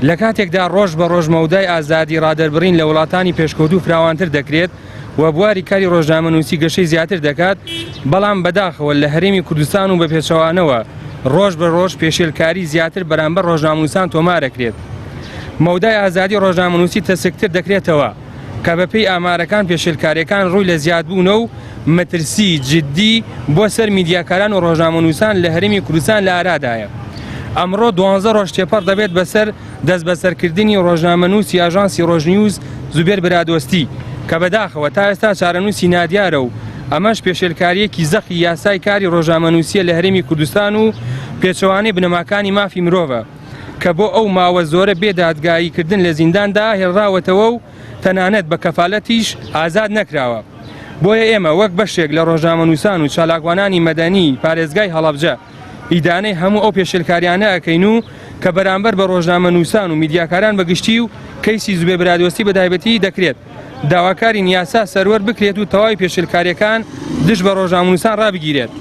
لە کاتێکدا ڕۆژ بە ڕۆژ مەودای ئازادی ڕادەربڕین لە وڵاتانی پێشکەوتوو فراوانتر دەکرێت و بواری کاری ڕۆژنامەنووسی گەشەی زیاتر دەکات، بەڵام بەداخەوە لە هەرێمی کوردستان و بە پێچەوانەوە ڕۆژ بە ڕۆژ پێشێلکاری زیاتر بەرامبەر ڕۆژنامەنووسان تۆمارەکرێت. مەودای ئازادی ڕۆژنامەنووسی تەسکتر دەکرێتەوە کە بەپێی ئامارەکان پێشێلکاریەکان ڕووی لە زیادبوونە و مەترسی جددی بۆ سەر میدیاکاران و ڕۆژنامەنووسان لە هەرێمی کوردستان لە ئارادایە. ئەمڕۆ 12 ڕۆژ تێپەڕ دەبێت بەسەر دەست بەسەرکردنی ڕۆژنامەنووسی ئاژانسی ڕۆژنیوز زوبێر برادۆستی کە بەداخەوە تا ئێستا چارەنووسی نادیارە و ئەمەش پێشێلکاریەکی زەخی یاسای کاری ڕۆژنامەنووسیە لە هەرێمی کوردستان و پێچەوانەی بنەماکانی مافی مرۆڤە کە بۆ ئەو ماوە زۆرە بێدادگاییکردن لە زینداندا هێڵراوەتەوە و تەنانەت بە کەفالەتیش ئازاد نەکراوە. بۆیە ئێمە وەک بەشێک لە ڕۆژنامەنووسان و چالاکوانانی مەدەنی پارێزگای هەڵەبجە ئیدانەی هەموو ئەو پێشێلکاریانە ئەکەین و کە بەرامبەر بە ڕۆژنامەنووسان و میدیاکاران بەگشتی و کەیسی زوبێر برادۆستی بەتایبەتی دەکرێت داواکاری یاسا سەروەر بکرێت و تەواوی پێشێلکاریەکان دژ بە ڕۆژنامەنووسان ڕابگیرێت.